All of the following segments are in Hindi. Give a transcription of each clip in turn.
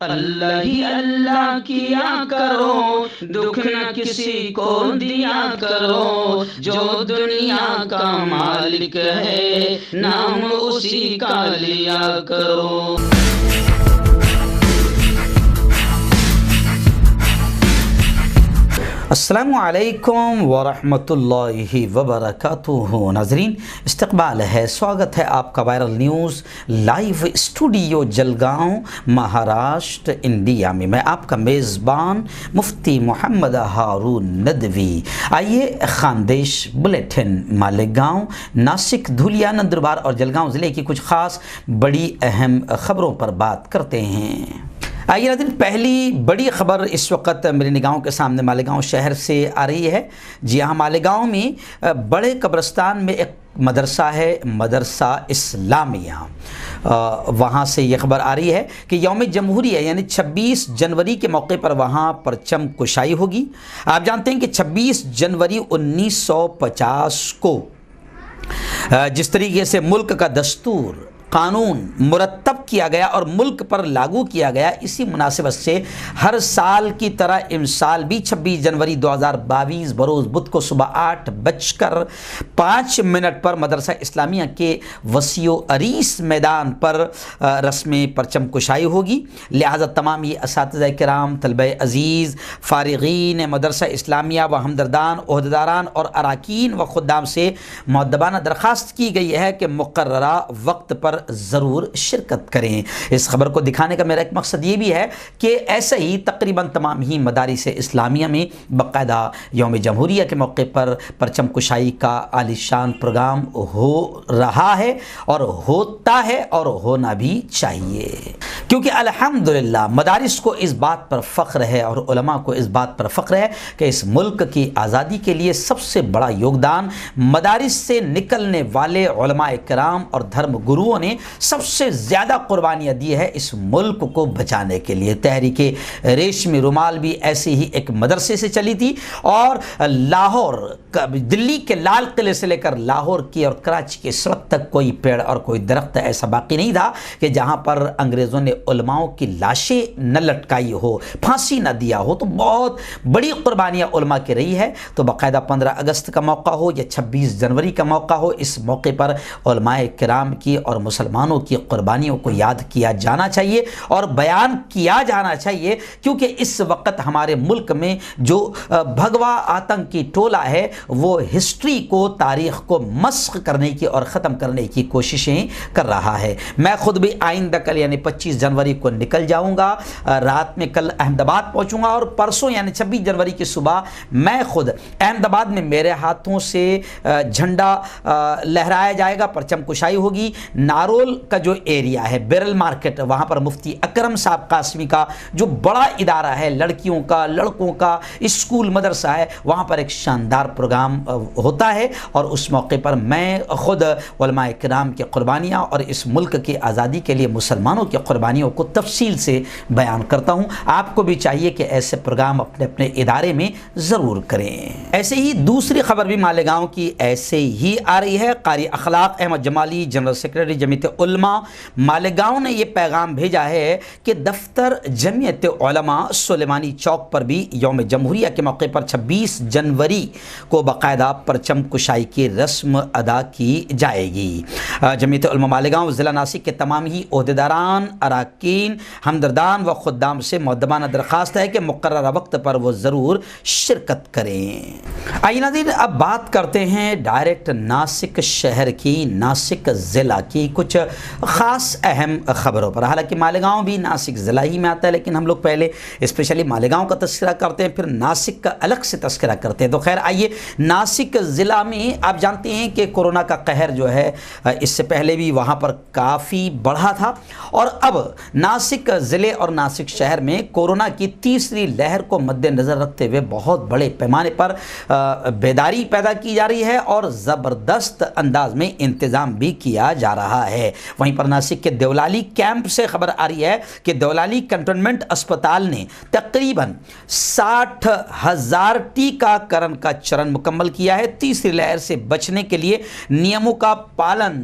अल्लाह ही अल्लाह किया करो, दुख न किसी को दिया करो। जो दुनिया का मालिक है, नाम उसी का लिया करो। अस्सलामुअलैकुम वरहमतुल्लाहि वबरकातुहू। नाज़रीन, इस्तक़बाल है, स्वागत है आपका viral news live studio Jalgaon Maharashtra India में। मैं आपका मेज़बान मुफ्ती मोहम्मद हारून नदवी। आइए खानदेश बुलेटिन मालेगांव, नासिक, धुलिया, नंदुरबार और जलगांव ज़िले की कुछ ख़ास बड़ी अहम ख़बरों पर बात करते हैं। आइए नाज़रीन, पहली बड़ी ख़बर इस वक्त मेरी निगाहों के सामने मालेगांव शहर से आ रही है। जी हाँ, मालेगांव में बड़े कब्रिस्तान में एक मदरसा है, मदरसा इस्लामिया। वहाँ से ये ख़बर आ रही है कि यौम जमहूरिया यानी 26 जनवरी के मौके पर वहाँ परचम कुशाई होगी। आप जानते हैं कि 26 जनवरी 1950 को जिस तरीके से मुल्क का दस्तूर कानून मुरतब किया गया और मुल्क पर लागू किया गया, इसी मुनासिबत से हर साल की तरह इस साल भी 26 जनवरी 2022 बरोज़ बुध को सुबह 8:05 पर मदरसा इस्लामिया के वसीओ अरीस मैदान पर रस्म परचम कुशाई होगी। लिहाजा तमाम ये असातिज़ा किराम, तलबे अज़ीज़, फ़ारिगीन मदरसा इस्लामिया व हमदर्दान, ओहदेदारान और अराकीन व खुद्दाम से मुअद्दबाना दरख्वास्त की गई है कि मुक़र्ररा वक्त पर ज़रूर शिरकत करें। इस खबर को दिखाने का मेरा एक मकसद ये भी है कि ऐसे ही तकरीबन तमाम ही मदारिस इस्लामिया में बाकायदा यौम जमहूरिया के मौके पर परचम कुशाई का आलीशान प्रोग्राम हो रहा है और होता है और होना भी चाहिए, क्योंकि अल्हम्दुलिल्लाह मदारिस को इस बात पर फ़ख्र है और उलमा को इस बात पर फ़ख्र है कि इस मुल्क की आज़ादी के लिए सबसे बड़ा योगदान मदारिस से निकलने वाले उलमाए किराम और धर्म गुरुओं ने सबसे ज़्यादा कुर्बानियाँ दी है इस मुल्क को बचाने के लिए। तहरीके रेशमी रुमाल भी ऐसे ही एक मदरसे से चली थी और लाहौर, दिल्ली के लाल किले से लेकर लाहौर की और कराची के सरहद तक कोई पेड़ और कोई दरख्त ऐसा बाकी नहीं था कि जहाँ पर अंग्रेज़ों ने उलमाओं की लाशें न लटकाई हो, फांसी न दिया हो। तो बहुत बड़ी कुर्बानियाँ उलमा की रही है। तो बाकायदा 15 अगस्त का मौका हो या 26 जनवरी का मौका हो, इस मौके पर उलमाए किराम की और मुसलमानों की कुर्बानियों को याद किया जाना चाहिए और बयान किया जाना चाहिए, क्योंकि इस वक्त हमारे मुल्क में जो भगवा आतंकी टोला है वो हिस्ट्री को, तारीख़ को मस्ख़ करने की और ख़त्म करने की कोशिशें कर रहा है। मैं ख़ुद भी आइंदा कल यानी 25 जनवरी को निकल जाऊँगा, रात में कल अहमदाबाद पहुँचूँगा और परसों यानी 26 जनवरी की सुबह मैं ख़ुद अहमदाबाद में मेरे हाथों से झंडा लहराया जाएगा, परचम कुशाई होगी। नारोल का जो एरिया है, बेरल मार्केट, वहाँ पर मुफ्ती अकरम साहब कासमी का जो बड़ा इदारा है, लड़कियों का, लड़कों का स्कूल मदरसा है, वहाँ पर एक शानदार प्रोग्राम होता है और उस मौके पर मैं ख़ुद उलमाए किराम की कुर्बानियाँ और इस मुल्क की आज़ादी के लिए मुसलमानों की कुर्बानियों को तफसील से बयान करता हूँ। आपको भी चाहिए कि ऐसे प्रोग्राम अपने अपने इदारे में ज़रूर करें। ऐसे ही दूसरी खबर भी मालेगांव की ऐसे ही आ रही है। कारी अखलाक अहमद जमाली, जनरल सेक्रेटरी जमीयत उलमा मालेगांव ने यह पैगाम भेजा है कि दफ्तर जमीयत उलमा सुलेमानी चौक पर भी यौम जमहूरिया के मौके पर 26 जनवरी को बाकायदा परचम कुशाई की रस्म अदा की जाएगी। जमीयत उलमा मालेगांव ज़िला नासिक के तमाम ही ओहदेदारान, अराकीन, हमदर्दान व खुद्दाम से मुअद्दबाना दरख्वास्त है कि मुक़र्ररा वक्त पर वो ज़रूर शिरकत करें। आइए नाज़रीन, अब बात करते हैं डायरेक्ट नासिक शहर की, नासिक ज़िला की कुछ ख़ास अहम ख़बरों पर। हालांकि मालेगांव भी नासिक ज़िला ही में आता है, लेकिन हम लोग पहले स्पेशली मालेगांव का तज़किरा करते हैं, फिर नासिक का अलग से तज़किरा करते हैं। तो खैर आइए, नासिक ज़िला में आप जानते हैं कि कोरोना का कहर जो है इससे पहले भी वहाँ पर काफ़ी बढ़ा था और अब नासिक ज़िले और नासिक शहर में कोरोना की तीसरी लहर को मद्देनज़र रखते हुए बहुत बड़े पैमाने पर बेदारी पैदा की जा रही है और ज़बरदस्त अंदाज में इंतज़ाम भी किया जा रहा है। वहीं पर नासिक के देवला दौलाली कैंप से खबर आ रही है कि दौलाली कंटोनमेंट अस्पताल ने तकरीबन 60,000 टीकाकरण का चरण मुकम्मल किया है। तीसरी लहर से बचने के लिए नियमों का पालन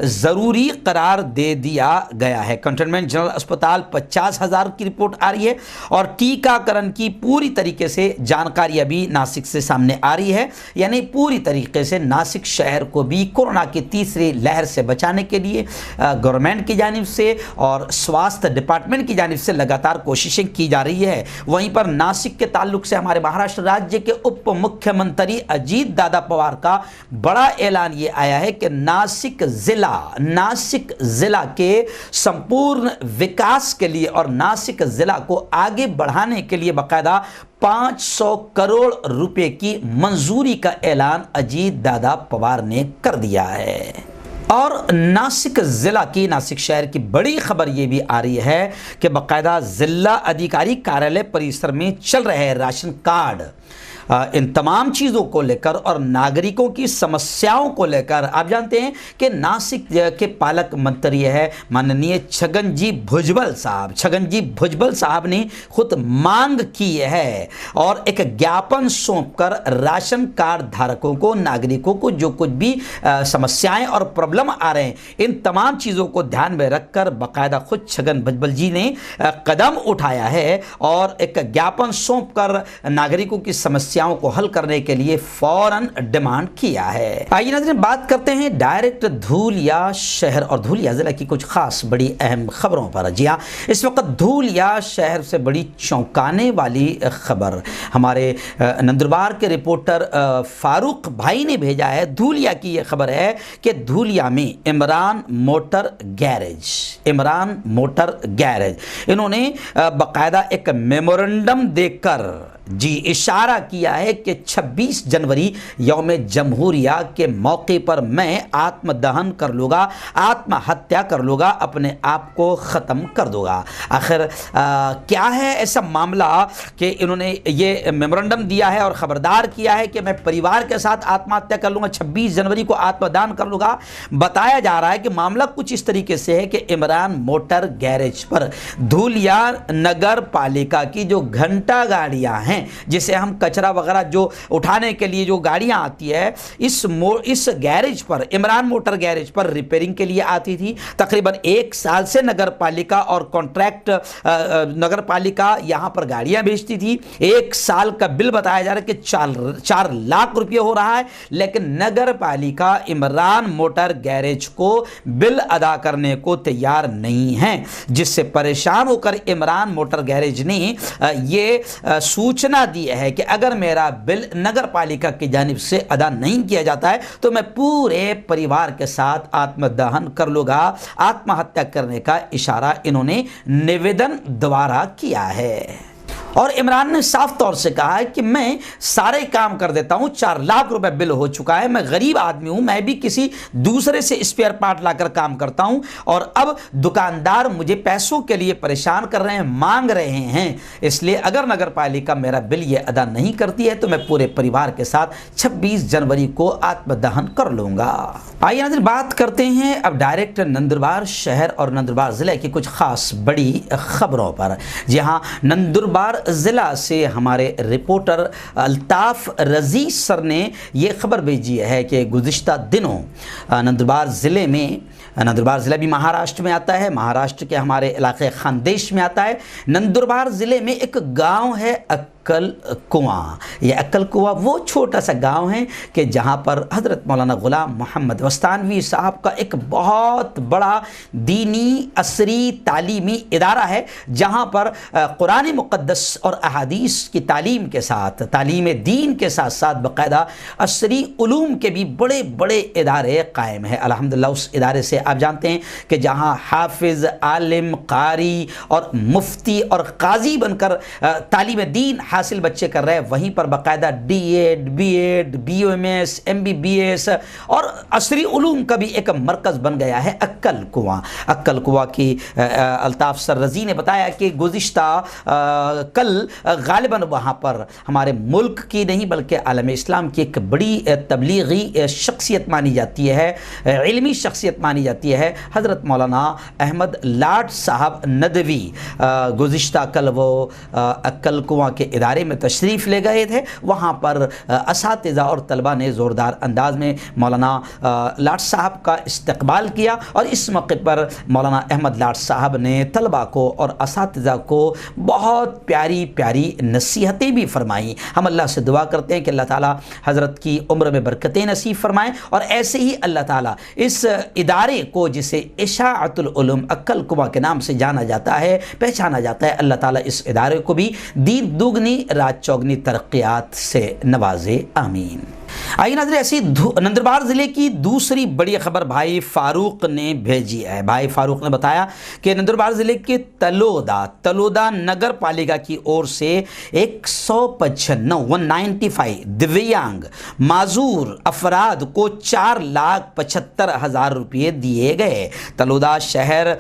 जरूरी करार दे दिया गया है। कंटोनमेंट जनरल अस्पताल 50,000 की रिपोर्ट आ रही है और टीकाकरण की पूरी तरीके से जानकारी अभी नासिक से सामने आ रही है। यानी पूरी तरीके से नासिक शहर को भी कोरोना की तीसरी लहर से बचाने के लिए गवर्नमेंट की जानिब से और स्वास्थ्य डिपार्टमेंट की जानिब से लगातार कोशिशें की जा रही है। वहीं पर नासिक के ताल्लुक से हमारे महाराष्ट्र राज्य के उप मुख्यमंत्री अजीत दादा पवार का बड़ा ऐलान ये आया है कि नासिक जिला के संपूर्ण विकास के लिए और नासिक जिला को आगे बढ़ाने के लिए बाकायदा 500 करोड़ रुपए की मंजूरी का ऐलान अजीत दादा पवार ने कर दिया है। और नासिक ज़िला की, नासिक शहर की बड़ी खबर ये भी आ रही है कि बाकायदा ज़िला अधिकारी कार्यालय परिसर में चल रहे राशन कार्ड, इन तमाम चीज़ों को लेकर और नागरिकों की समस्याओं को लेकर आप जानते हैं कि नासिक के पालक मंत्री है माननीय छगनजी भुजबल साहब ने खुद मांग की है और एक ज्ञापन सौंपकर राशन कार्ड धारकों को, नागरिकों को जो कुछ भी समस्याएं और प्रॉब्लम आ रहे हैं, इन तमाम चीज़ों को ध्यान में रखकर बाकायदा खुद छगन भुजबल जी ने कदम उठाया है और एक ज्ञापन सौंपकर नागरिकों की समस्याओं को हल करने के लिए फौरन डिमांड किया है। आइए नाज़रीन बात करते हैं डायरेक्ट धूलिया शहर और धूलिया जिला की कुछ खास बड़ी अहम खबरों पर। जी हाँ, इस वक्त धूलिया शहर से बड़ी चौंकाने वाली खबर हमारे नंदुरबार के रिपोर्टर फारूक भाई ने भेजा है। धूलिया की यह खबर है कि धूलिया में इमरान मोटर गैरेज इन्होंने बाकायदा एक मेमोरेंडम देकर इशारा किया है कि 26 जनवरी यौम जमहूरिया के मौके पर मैं आत्मदहन कर लूँगा, आत्महत्या कर लूँगा, अपने आप को ख़त्म कर दूँगा। आखिर क्या है ऐसा मामला कि इन्होंने ये मेमोरेंडम दिया है और ख़बरदार किया है कि मैं परिवार के साथ आत्महत्या कर लूँगा, 26 जनवरी को आत्मदान कर लूँगा। बताया जा रहा है कि मामला कुछ इस तरीके से है कि इमरान मोटर गैरेज पर धूलिया नगर पालिका की जो घंटा गाड़ियाँ हैं, जिसे हम कचरा वगैरह जो उठाने के लिए जो गाड़ियां आती है, इस गैरेज पर, इमरान मोटर गैरेज पर रिपेयरिंग के लिए आती थी। तकरीबन 1 साल से नगर पालिका और कॉन्ट्रैक्ट नगर पालिका यहां पर गाड़ियां भेजती थी। 1 साल का बिल बताया जा रहा है कि 4 लाख रुपये हो रहा है, लेकिन नगर पालिका इमरान मोटर गैरेज को बिल अदा करने को तैयार नहीं है, जिससे परेशान होकर इमरान मोटर गैरेज ने ये सूचना दी है कि अगर मेरा बिल नगर पालिका की जानिब से अदा नहीं किया जाता है तो मैं पूरे परिवार के साथ आत्मदहन कर लूँगा। आत्महत्या करने का इशारा इन्होंने निवेदन द्वारा किया है। और इमरान ने साफ तौर से कहा है कि मैं सारे काम कर देता हूं, 4 लाख रुपए बिल हो चुका है, मैं गरीब आदमी हूं, मैं भी किसी दूसरे से स्पेयर पार्ट लाकर काम करता हूं और अब दुकानदार मुझे पैसों के लिए परेशान कर रहे हैं, मांग रहे हैं, इसलिए अगर नगर पालिका मेरा बिल ये अदा नहीं करती है तो मैं पूरे परिवार के साथ 26 जनवरी को आत्मदहन कर लूँगा। आइए नाज़रीन बात करते हैं अब डायरेक्ट नंदुरबार शहर और नंदुरबार ज़िले की कुछ खास बड़ी खबरों पर। जहाँ नंदुरबार ज़िला से हमारे रिपोर्टर अल्ताफ़ रज़ी सर ने ये खबर भेजी है कि गुज़िश्ता दिनों नंदुरबार ज़िला भी महाराष्ट्र में आता है, महाराष्ट्र के हमारे इलाके खानदेश में आता है। नंदुरबार ज़िले में एक गांव है अक्कल कुआं। यह अक्कल कुआं वो छोटा सा गांव है कि जहां पर हज़रत मौलाना ग़ुलाम मोहम्मद वस्तानवी साहब का एक बहुत बड़ा दीनी असरी तालीमी इदारा है, जहां पर कुरान मुक़द्दस और अहादीस की तालीम के साथ, तालीम दीन के साथ साथ बाकायदा असरी उलूम के भी बड़े बड़े इदारे कायम हैं। अल्हम्दुलिल्लाह उस इदारे से आप जानते हैं कि जहां हाफिज़, आलिम, कारी और मुफ्ती और काजी बनकर तालीम दीन हासिल बच्चे कर रहे हैं, वहीं पर बाकायदा डीएड, बीएड, बीओएमएस, एमबीबीएस और असरी उलूम का भी एक मरकज़ बन गया है अक्कल कुआं। अक्कल कुआं की अल्ताफ़ सररज़ी ने बताया कि गुज़िश्ता कल गालिबन वहाँ पर हमारे मुल्क की नहीं बल्कि आलम इस्लाम की एक बड़ी तबलीगी शख्सियत मानी जाती है, इल्मी शख्सियत मानी जाती है, हज़रत मौलाना अहमद लाड साहब नदवी गुज़िश्ता कल वो अक्कल कुआं के इदारे में तशरीफ़ ले गए थे। वहाँ पर असातिज़ा और तलबा ने ज़ोरदार अंदाज में मौलाना लाड साहब का इस्तकबाल किया और इस मौके पर मौलाना अहमद लाड साहब ने तलबा को और असातिज़ा को बहुत प्यारी प्यारी नसीहतें भी फरमाई। हम अल्लाह से दुआ करते हैं कि अल्लाह ताला हज़रत की उम्र में बरकतें नसीब फरमाएँ और ऐसे ही अल्लाह ताला इस इदारे को, जिसे इशाअतुल उलूम अक्कल कुआं के नाम से जाना जाता है, पहचाना जाता है, अल्लाह ताला इस इदारे को भी दीन दुगनी रात चौगनी तरक्यात से नवाजे, आमीन। आइए नाज़रीन, ऐसी नंदुरबार ज़िले की दूसरी बड़ी खबर भाई फ़ारूक ने भेजी है। भाई फ़ारूक ने बताया कि नंदुरबार ज़िले के तलोदा नगर पालिका की ओर से 195 दिव्यांग माजूर अफराद को 4,75,000 रुपये दिए गए। तलोदा शहर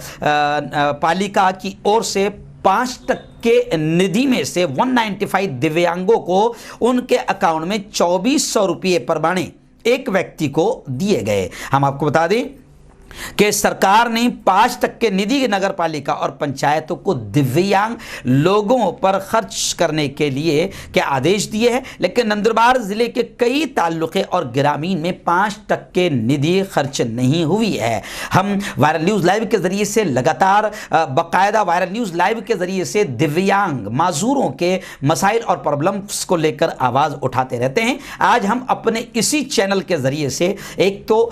पालिका की ओर से 5% के निधि में से 195 दिव्यांगों को उनके अकाउंट में 2,400 रुपये परमाणे एक व्यक्ति को दिए गए। हम आपको बता दें कि सरकार ने 5% निधि नगर पालिका और पंचायतों को दिव्यांग लोगों पर खर्च करने के लिए के आदेश दिए हैं, लेकिन नंदुरबार ज़िले के कई ताल्लुक़े और ग्रामीण में 5% निधि खर्च नहीं हुई है। हम वायरल न्यूज़ लाइव के ज़रिए से लगातार बाकायदा वायरल न्यूज़ लाइव के ज़रिए से दिव्यांग माजूरों के मसाइल और प्रॉब्लम्स को लेकर आवाज़ उठाते रहते हैं। आज हम अपने इसी चैनल के ज़रिए से एक तो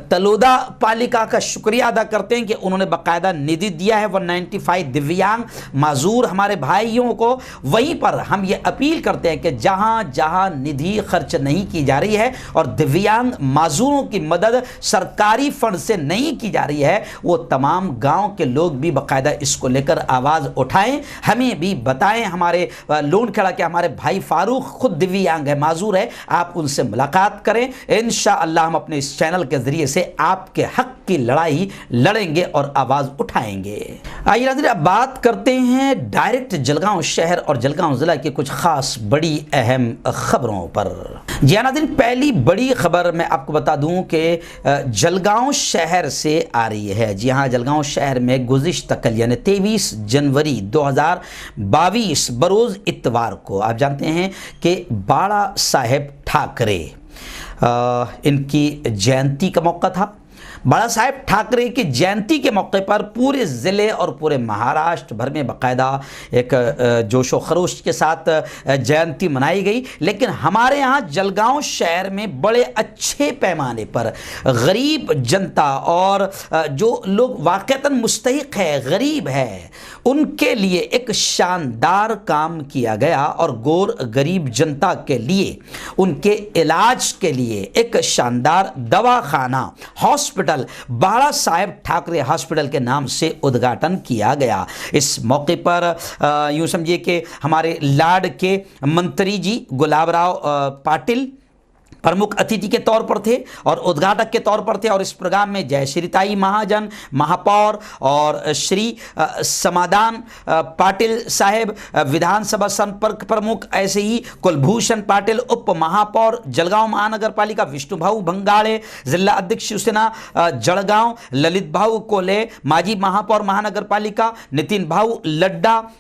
तलोदा पालिका का शुक्रिया अदा करते हैं कि उन्होंने बाकायदा निधि दिया है 195 दिव्यांग माजूर हमारे भाइयों को। वहीं पर हम ये अपील करते हैं कि जहां जहां निधि खर्च नहीं की जा रही है और दिव्यांग माजूरों की मदद सरकारी फंड से नहीं की जा रही है, वो तमाम गांव के लोग भी बाकायदा इसको लेकर आवाज़ उठाएं, हमें भी बताएं। हमारे लोनखेड़ा के हमारे भाई फ़ारूक खुद दिव्यांग है, माजूर है, आप उनसे मुलाकात करें। इंशाअल्लाह हम अपने इस चैनल के ज़रिए से आपके हक की लड़ाई लड़ेंगे और आवाज़ उठाएंगे। आइए नाज़रीन, अब बात करते हैं डायरेक्ट जलगांव शहर और जलगांव ज़िला की कुछ खास बड़ी अहम खबरों पर। जी हाँ नाज़रीन, पहली बड़ी खबर मैं आपको बता दूं कि जलगांव शहर से आ रही है। जी हाँ, जलगांव शहर में गुज़िश्ता कल यानी 23 जनवरी 2022 बरोज़ इतवार को आप जानते हैं कि बाड़ा साहेब ठाकरे इनकी जयंती का मौका था। बाड़ा साहेब ठाकरे की जयंती के मौके पर पूरे ज़िले और पूरे महाराष्ट्र भर में बाकायदा एक जोशो खरोश के साथ जयंती मनाई गई, लेकिन हमारे यहाँ जलगांव शहर में बड़े अच्छे पैमाने पर गरीब जनता और जो लोग वाक़तन मुस्तहिक है, गरीब है, उनके लिए एक शानदार काम किया गया और गोर गरीब जनता के लिए उनके इलाज के लिए एक शानदार दवाखाना हॉस्पिटल बाड़ा साहेब ठाकरे हॉस्पिटल के नाम से उद्घाटन किया गया। इस मौके पर यूँ समझिए कि हमारे लाड के मंत्री जी गुलाबराव पाटिल प्रमुख अतिथि के तौर पर थे और उद्घाटक के तौर पर थे और इस प्रोग्राम में जय श्रीताई महाजन महापौर और श्री समाधान पाटिल साहेब विधानसभा संपर्क प्रमुख, ऐसे ही कुलभूषण पाटिल उप महापौर जलगांव महानगर पालिका, विष्णु भाऊ भंगाड़े जिला अध्यक्ष शिवसेना जलगांव, ललित भाऊ कोले माजी महापौर महानगर पालिका, नितिन भाऊ लड्डा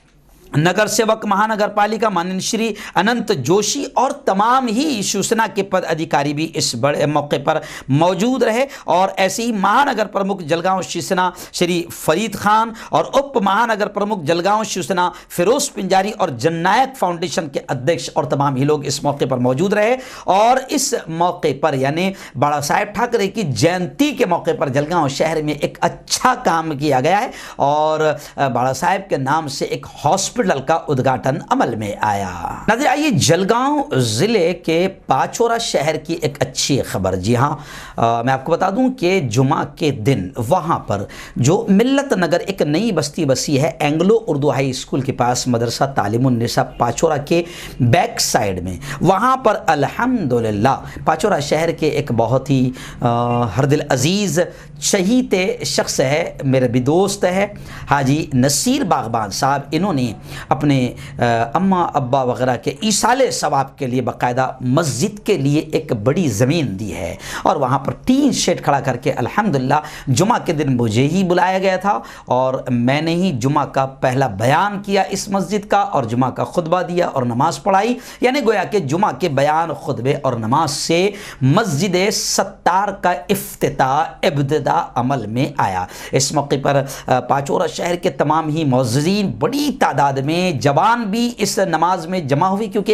नगर सेवक महानगर पालिका, माननीय श्री अनंत जोशी और तमाम ही शिवसेना के पद अधिकारी भी इस बड़े मौके पर मौजूद रहे। और ऐसे ही महानगर प्रमुख जलगांव शिवसेना श्री फरीद खान और उप महानगर प्रमुख जलगांव शिवसेना फिरोज पिंजारी और जननायक फाउंडेशन के अध्यक्ष और तमाम ही लोग इस मौके पर मौजूद रहे। और इस मौके पर यानी बाड़ा साहेब ठाकरे की जयंती के मौके पर जलगांव शहर में एक अच्छा काम किया गया है और बाड़ा साहेब के नाम से एक हॉस्पिटल हॉस्पिटल का उद्घाटन अमल में आया। नाज़रीन आइए जलगांव ज़िले के पाचोरा शहर की एक अच्छी खबर। जी हाँ, मैं आपको बता दूं कि जुमा के दिन वहाँ पर जो मिल्लत नगर एक नई बस्ती बसी है एंग्लो उर्दू हाई स्कूल के पास मदरसा तालीमुन निसा पाचोरा के बैक साइड में, वहाँ पर अल्हम्दुलिल्लाह पाचोरा शहर के एक बहुत ही हरदिल अजीज़ शहीद शख्स है, मेरे भी दोस्त है हाजी नसीर बागबान साहब। इन्होंने अपने अम्मा अब्बा वगैरह के ईसाले सवाब के लिए बाकायदा मस्जिद के लिए एक बड़ी ज़मीन दी है और वहाँ पर टीन शेड खड़ा करके अल्हम्दुलिल्लाह जुमा के दिन मुझे ही बुलाया गया था और मैंने ही जुमा का पहला बयान किया इस मस्जिद का और जुमा का खुतबा दिया और नमाज़ पढ़ाई। यानी गोया कि जुमा के बयान खुतबे और नमाज से मस्जिद सत्तार का इफ्तिताह इब्तिदा अमल में आया। इस मौके पर पाचोरा शहर के तमाम ही मुअज़्ज़िज़ीन बड़ी तादाद में जवान भी इस नमाज में जमा हुई, क्योंकि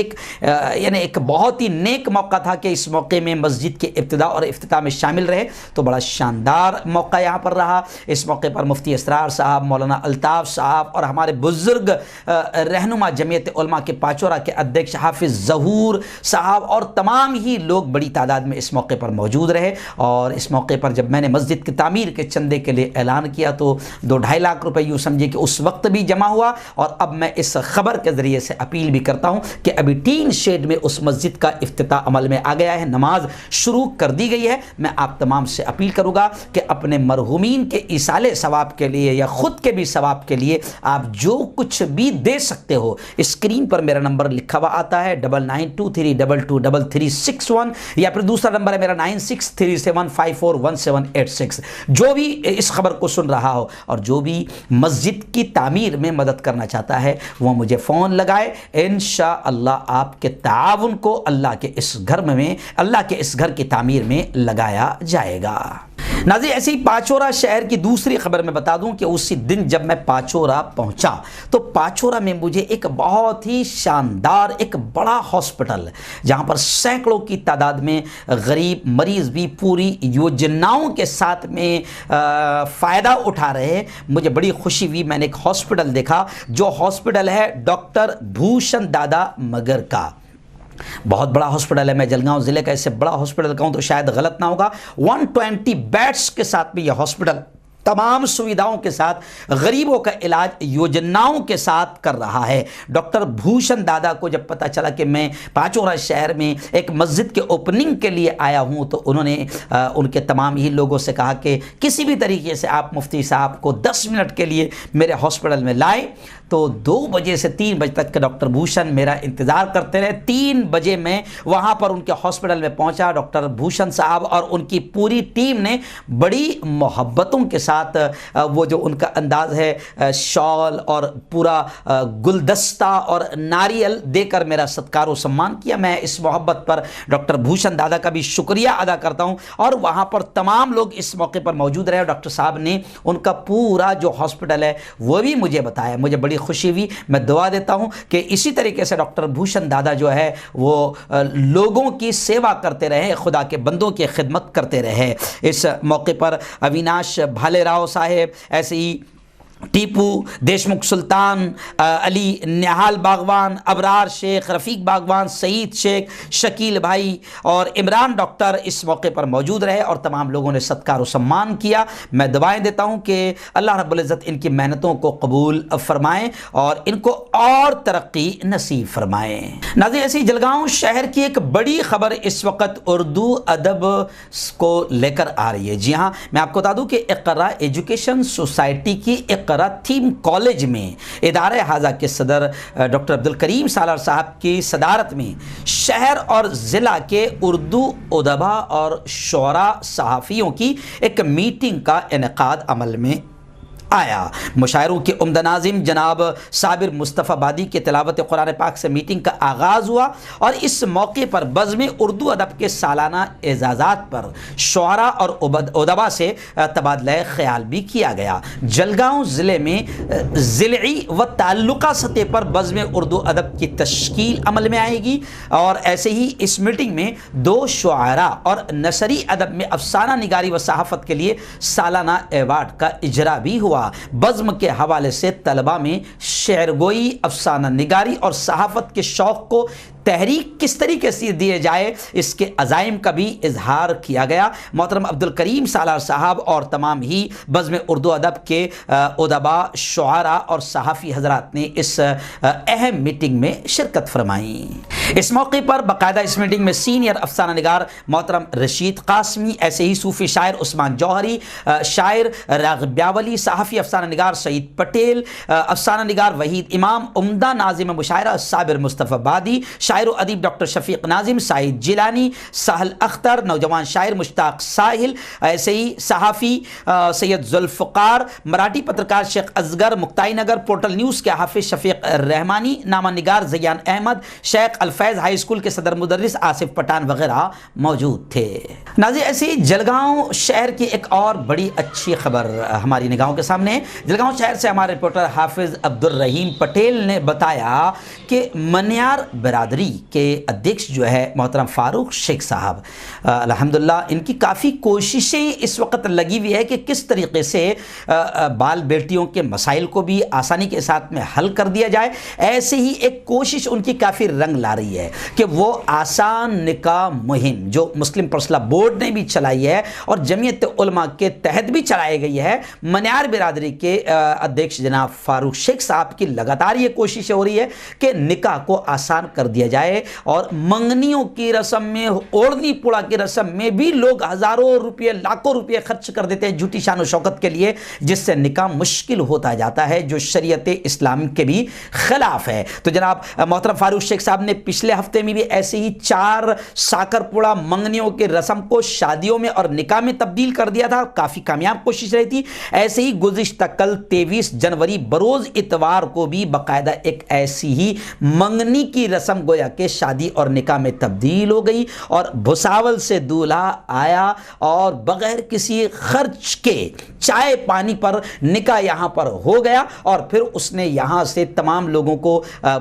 यानी एक बहुत ही नेक मौका था कि इस मौके में मस्जिद के इब्तिदा और इफ्तिताह में शामिल रहे, तो बड़ा शानदार मौका यहाँ पर रहा। इस मौके पर मुफ्ती असरार साहब, मौलाना अल्ताफ़ साहब और हमारे बुज़ुर्ग रहनुमा जमीयत उलमा के पाचोरा के अध्यक्ष हाफिज़ ज़हूर साहब और तमाम ही लोग बड़ी तादाद में इस मौके पर मौजूद रहे। और इस मौके पर जब मैंने मस्जिद की तामीर के चंदे के लिए ऐलान किया तो 2-2.5 लाख रुपए यूँ समझिए कि उस वक्त भी जमा हुआ। और अब मैं इस खबर के ज़रिए से अपील भी करता हूँ कि अभी टीन शेड में उस मस्जिद का इफ्तिताह अमल में आ गया है, नमाज शुरू कर दी गई है। मैं आप तमाम से अपील करूँगा कि अपने मरहूमीन के इसाले सवाब के लिए या ख़ुद के भी सवाब के लिए आप जो कुछ भी दे सकते हो, स्क्रीन पर मेरा नंबर लिखा हुआ आता है 9923223361 या फिर दूसरा नंबर है मेरा 9637541786। जो भी इस खबर को सुन रहा हो और जो भी मस्जिद की तामीर में मदद करना चाहता है वो मुझे फ़ोन लगाए, इंशाअल्लाह आपके ताउन को अल्लाह के इस घर की तामीर में लगाया जाएगा। नाज़रीन ऐसे ही पाचोरा शहर की दूसरी खबर मैं बता दूं कि उसी दिन जब मैं पाचोरा पहुंचा तो पाचोरा में मुझे एक बहुत ही शानदार एक बड़ा हॉस्पिटल, जहां पर सैकड़ों की तादाद में गरीब मरीज़ भी पूरी योजनाओं के साथ में फ़ायदा उठा रहे हैं, मुझे बड़ी खुशी हुई। मैंने एक हॉस्पिटल देखा, जो हॉस्पिटल है डॉक्टर भूषण दादा मगर का। बहुत बड़ा हॉस्पिटल है, मैं जलगांव ज़िले का इससे बड़ा हॉस्पिटल कहूँ तो शायद गलत ना होगा। 120 बेड्स के साथ में यह हॉस्पिटल तमाम सुविधाओं के साथ गरीबों का इलाज योजनाओं के साथ कर रहा है। डॉक्टर भूषण दादा को जब पता चला कि मैं पाचोरा शहर में एक मस्जिद के ओपनिंग के लिए आया हूं तो उन्होंने उनके तमाम ही लोगों से कहा कि किसी भी तरीके से आप मुफ्ती साहब को 10 मिनट के लिए मेरे हॉस्पिटल में लाएं। तो 2 बजे से 3 बजे तक के डॉक्टर भूषण मेरा इंतज़ार करते रहे। 3 बजे मैं वहाँ पर उनके हॉस्पिटल में पहुँचा। डॉक्टर भूषण साहब और उनकी पूरी टीम ने बड़ी मोहब्बतों के साथ वो जो उनका अंदाज़ है शॉल और पूरा गुलदस्ता और नारियल देकर मेरा सत्कार व सम्मान किया। मैं इस मोहब्बत पर डॉक्टर भूषण दादा का भी शुक्रिया अदा करता हूँ। और वहाँ पर तमाम लोग इस मौके पर मौजूद रहे। डॉक्टर साहब ने उनका पूरा जो हॉस्पिटल है वो भी मुझे बताया, मुझे बड़ी खुशी हुई। मैं दुआ देता हूँ कि इसी तरीके से डॉक्टर भूषण दादा जो है वो लोगों की सेवा करते रहे, खुदा के बंदों की खिदमत करते रहे। इस मौके पर अविनाश भालेराव साहेब, ऐसे ही टीपू देशमुख, सुल्तान अली, निहाल बागवान, अबरार शेख, रफ़ीक बागवान, सईद शेख, शकील भाई और इमरान डॉक्टर इस मौके पर मौजूद रहे और तमाम लोगों ने सत्कार और सम्मान किया। मैं दुआएं देता हूं कि अल्लाह रब्बुल इज़्ज़त इनकी मेहनतों को कबूल फरमाएं और इनको और तरक्की नसीब फरमाएं। नाज़रीन ऐसी जलगांव शहर की एक बड़ी खबर इस वक्त उर्दू अदब को लेकर आ रही है। जी हाँ, मैं आपको बता दूं कि इक़रा एजुकेशन सोसाइटी की इक़रा थीम कॉलेज में इदारे हाजा के सदर डॉक्टर अब्दुल करीम सालार साहब की सदारत में शहर और ज़िला के उर्दू उदबा और शुअरा सहाफ़ियों की एक मीटिंग का इनेकाद अमल में आया। मुशायरों के उम्दा नाज़िम जनाब साबिर मुस्तफ़ाबादी के तिलावत कुरान पाक से मीटिंग का आगाज़ हुआ और इस मौके पर बज़्म उर्दू अदब के सालाना एजाज़ात पर शुअरा और उदबा से तबादला ख़याल भी किया गया। जलगांव ज़िले में ज़िलई व ताल्लुक़ा सतह पर बज़्म उर्दू अदब की तश्कील अमल में आएगी और ऐसे ही इस मीटिंग में 2 शुअरा और नसरी अदब में अफसाना निगारी व सहाफ़त के लिए सालाना एवार्ड का इजरा भी हुआ तलबा बज़्म के हवाले से तलबा में शेरगोई, अफसाना निगारी और सहाफ़त के शौक़ को तहरीक किस तरीके से दिए जाए, इसके अज़ाइम का भी इजहार किया गया। मोहतरम अब्दुल करीम सालार साहब और तमाम ही बज़्म उर्दू अदब के उदबा, शुआरा और सहाफ़ी हज़रात ने इस अहम मीटिंग में शिरकत फरमाई। इस मौके पर बाकायदा इस मीटिंग में सीनियर अफसाना निगार मोहतरम रशीद कासमी, ऐसे ही सूफ़ी शायर उस्मान जौहरी, शायर राग़िब ब्यावली, सहाफ़ी अफसाना निगार सईद पटेल, अफसाना निगार वहीद इमाम, उम्दा नाज़िम मुशायरा साबिर मुस्तफ़ा बादी, शायर व अदीब डॉक्टर शफीक नाजिम, साइद जिलानी, साहल अख्तर, नौजवान शायर मुश्ताक साहिल, ऐसे ही सहाफ़ी सैयद जुल्फ़कार, मराठी पत्रकार शेख असगर मुक्ताई नगर, पोर्टल न्यूज़ के हाफिज शफीक रहमानी, नामा निगार ज़ियान अहमद, शेख अलफैज़ हाई स्कूल के सदर मुदर्रिस आसिफ पठान वगैरह मौजूद थे। नाज़रीन, ऐसी जलगांव शहर की एक और बड़ी अच्छी खबर हमारी निगाहों के सामने। जलगांव शहर से हमारे रिपोर्टर हाफिज अब्दुल रहीम पटेल ने बताया कि मनियार बिरादरी के अध्यक्ष जो है मोहतरम फारूक शेख साहब, अल्हम्दुलिल्लाह इनकी काफ़ी कोशिशें इस वक्त लगी हुई है कि किस तरीके से बाल बेटियों के मसाइल को भी आसानी के साथ में हल कर दिया जाए। ऐसे ही एक कोशिश उनकी काफ़ी रंग ला रही है कि वो आसान निकाह मुहिम जो मुस्लिम पर्सनल बोर्ड ने भी चलाई है और जमीयत उलमा के तहत भी चलाई गई है, मनियार बिरादरी के अध्यक्ष जनाब फारूक शेख साहब की लगातार ये कोशिश हो रही है कि निकाह को आसान कर दिया जाए और मंगनियों की रस्म में, ओढ़नी पुड़ा की रस्म में भी लोग हज़ारों रुपये, लाखों रुपये खर्च कर देते हैं झूठी शान शौकत के लिए, जिससे निकाह मुश्किल होता जाता है, जो शरीयत इस्लाम के भी खिलाफ है। तो जनाब मोहतरम फारूक शेख साहब ने पिछले हफ्ते में भी ऐसे ही 4 साकर पुड़ा मंगनियों की रस्म को शादियों में और निकाह में तब्दील कर दिया था। काफ़ी कामयाब कोशिश रही थी। ऐसे ही गुज़िश्ता कल 23 जनवरी बरोज़ इतवार को भी बाकायदा एक ऐसी ही मंगनी की रस्म गोया के शादी और निकाह में तब्दील हो गई और भुसावल से दूल्हा आया और बगैर किसी खर्च के चाय पानी पर निकाह यहाँ पर हो गया और फिर उसने यहाँ से तमाम लोगों को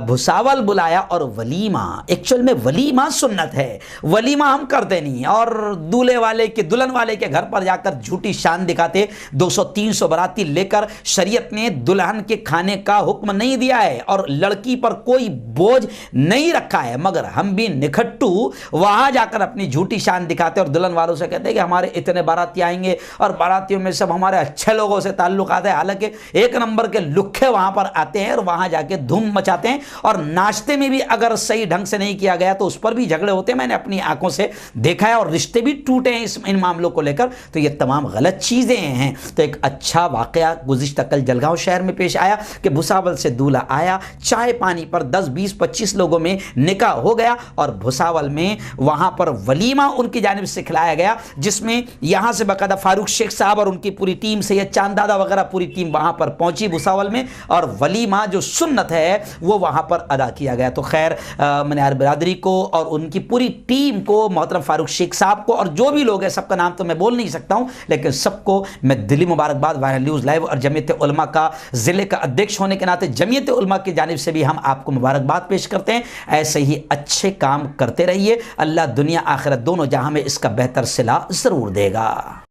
भुसावल बुलाया और वलीमा, एक्चुअल में वलीमा सुन्नत है, वलीमा हम करते नहीं और दूल्हे वाले के, दुल्हन वाले के घर पर जाकर झूठी शान दिखाते 200-300 बराती लेकर। शरीयत ने दुल्हन के खाने का हुक्म नहीं दिया है और लड़की पर कोई बोझ नहीं रखा है, मगर हम भी निखट्टू वहां जाकर अपनी झूठी शान दिखाते और दुल्हन वालों से कहते हैं कि हमारे इतने बाराती आएंगे और बारातियों में सब हमारे अच्छे लोगों से ताल्लुकात है, हालांकि एक नंबर के लुखे वहां पर आते हैं और वहां जाके धूम मचाते हैं और नाश्ते में भी अगर सही ढंग से नहीं किया गया तो उस पर भी झगड़े होते हैं। मैंने अपनी आंखों से देखा है और रिश्ते भी टूटे हैं इन मामलों को लेकर। तो ये तमाम गलत चीजें हैं। तो एक अच्छा वाकया गुज़िश्ता कल जलगांव शहर में पेश आया कि भुसावल से दूल्हा आया, चाय पानी पर 10-20-25 लोगों में निकाह हो गया और भुसावल में वहां पर वलीमा उनकी जानिब से खिलाया गया, जिसमें यहां से बाकायदा फारूक शेख साहब और उनकी पूरी टीम, सैयद चांद दादा वगैरह पूरी टीम वहां पर पहुंची भुसावल में और वलीमा जो सुन्नत है वो वहां पर अदा किया गया। तो खैर मनियार बिरादरी को और उनकी पूरी टीम को, मोहतरम फारूक शेख साहब को और जो भी लोग हैं, सबका नाम तो मैं बोल नहीं सकता हूं, लेकिन सबको मैं दिली मुबारकबाद वायरल न्यूज़ लाइव और जमीयत उलमा का ज़िले का अध्यक्ष होने के नाते जमीयत उलमा की जानिब से भी हम आपको मुबारकबाद पेश करते हैं। ऐसे ही अच्छे काम करते रहिए, अल्लाह दुनिया आखिरत दोनों जहां में इसका बेहतर सिला ज़रूर देगा।